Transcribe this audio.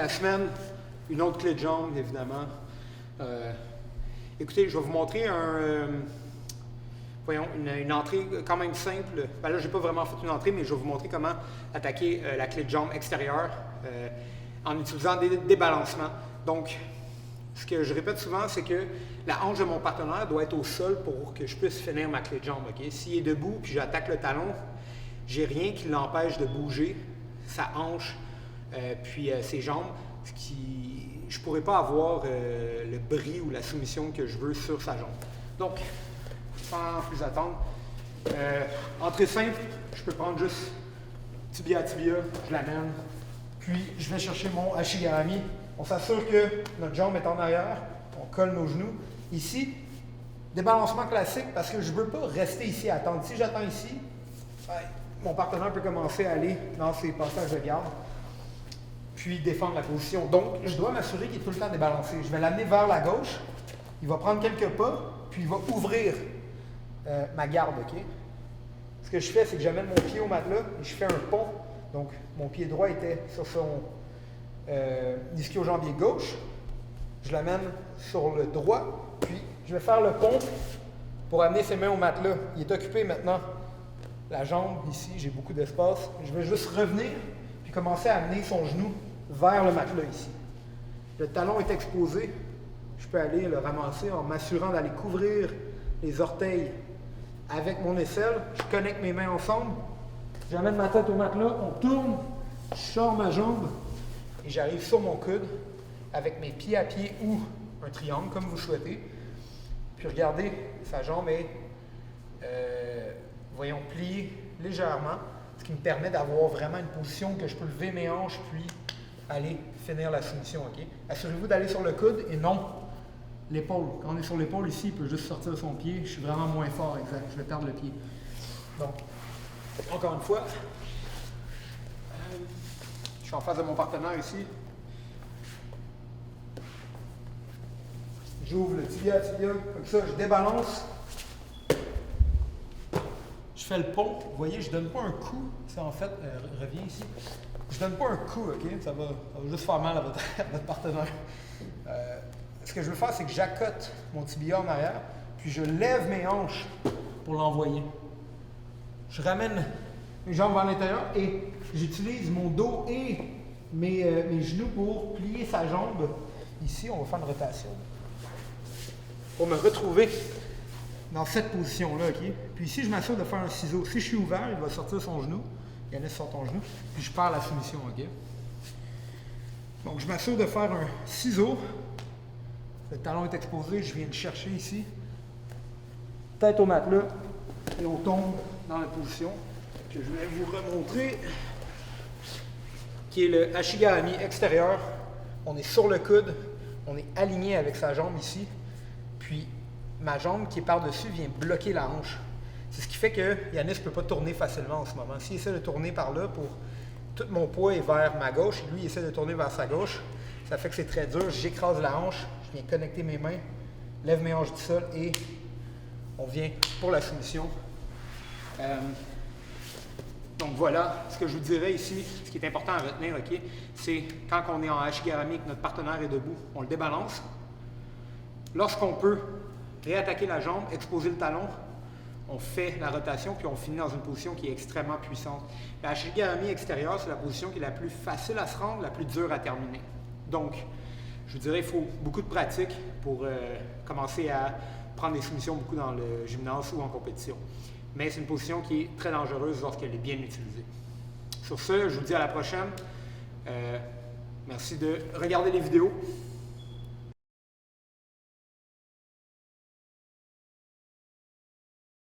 la semaine, une autre clé de jambe, évidemment. Écoutez, je vais vous montrer une entrée quand même simple. Ben là, je n'ai pas vraiment fait une entrée, mais je vais vous montrer comment attaquer la clé de jambe extérieure en utilisant des débalancements. Donc, ce que je répète souvent, c'est que la hanche de mon partenaire doit être au sol pour que je puisse finir ma clé de jambe. Okay? S'il est debout puis j'attaque le talon, j'ai rien qui l'empêche de bouger sa hanche puis ses jambes, je ne pourrais pas avoir le bris ou la soumission que je veux sur sa jambe. Donc, sans plus attendre, entrée simple, je peux prendre juste tibia à tibia, je l'amène, puis je vais chercher mon ashigarami. On s'assure que notre jambe est en arrière, on colle nos genoux. Ici, débalancement classique parce que je ne veux pas rester ici à attendre. Si j'attends ici, mon partenaire peut commencer à aller dans ses passages de garde, puis défendre la position. Donc, je dois m'assurer qu'il est tout le temps débalancé. Je vais l'amener vers la gauche, il va prendre quelques pas, puis il va ouvrir ma garde. Okay? Ce que je fais, c'est que j'amène mon pied au matelas et je fais un pont. Donc, mon pied droit était sur son ischio-jambier gauche. Je l'amène sur le droit, puis je vais faire le pont pour amener ses mains au matelas. Il est occupé maintenant. La jambe, ici, j'ai beaucoup d'espace. Je vais juste revenir, puis commencer à amener son genou vers le matelas ici. Le talon est exposé. Je peux aller le ramasser en m'assurant d'aller couvrir les orteils avec mon aisselle. Je connecte mes mains ensemble. J'amène ma tête au matelas, on tourne, je sors ma jambe et j'arrive sur mon coude avec mes pieds à pied ou un triangle, comme vous souhaitez. Puis regardez, sa jambe est, voyons, pliée légèrement, ce qui me permet d'avoir vraiment une position que je peux lever mes hanches puis aller finir la soumission. Okay? Assurez-vous d'aller sur le coude et non l'épaule. Quand on est sur l'épaule ici, il peut juste sortir son pied. Je suis vraiment moins fort, exact. Je vais perdre le pied. Donc, encore une fois, je suis en face de mon partenaire ici. J'ouvre le tibia à tibia, comme ça, je débalance. Je fais le pont. Vous voyez, je ne donne pas un coup. C'est en fait, reviens ici. Je ne donne pas un coup, OK? Ça va juste faire mal à votre partenaire. Ce que je veux faire, c'est que j'accote mon tibia en arrière, puis je lève mes hanches pour l'envoyer. Je ramène mes jambes vers l'intérieur et j'utilise mon dos et mes genoux pour plier sa jambe. Ici, on va faire une rotation. Pour me retrouver dans cette position-là, OK? Puis ici, je m'assure de faire un ciseau. Si je suis ouvert, il va sortir son genou. Yannis sort ton genou. Puis je pars la soumission, OK? Donc, je m'assure de faire un ciseau. Le talon est exposé, je viens de chercher ici. Tête au matelas et on tombe dans la position que je vais vous remontrer, qui est le ashigarami extérieur. On est sur le coude, on est aligné avec sa jambe ici. Puis, ma jambe qui est par-dessus vient bloquer la hanche. C'est ce qui fait que Yannis ne peut pas tourner facilement en ce moment. S'il essaie de tourner par là, tout mon poids est vers ma gauche, et lui il essaie de tourner vers sa gauche. Ça fait que c'est très dur. J'écrase la hanche, je viens connecter mes mains, lève mes hanches du sol et on vient pour la soumission. Donc voilà, ce que je vous dirais ici, ce qui est important à retenir, okay, c'est quand on est en ashigarami et que notre partenaire est debout, on le débalance. Lorsqu'on peut réattaquer la jambe, exposer le talon, on fait la rotation puis on finit dans une position qui est extrêmement puissante. La ashigarami extérieure, c'est la position qui est la plus facile à se rendre, la plus dure à terminer. Donc, je vous dirais qu'il faut beaucoup de pratique pour commencer à prendre des soumissions beaucoup dans le gymnase ou en compétition. Mais c'est une position qui est très dangereuse lorsqu'elle est bien utilisée. Sur ce, je vous dis à la prochaine. Merci de regarder les vidéos.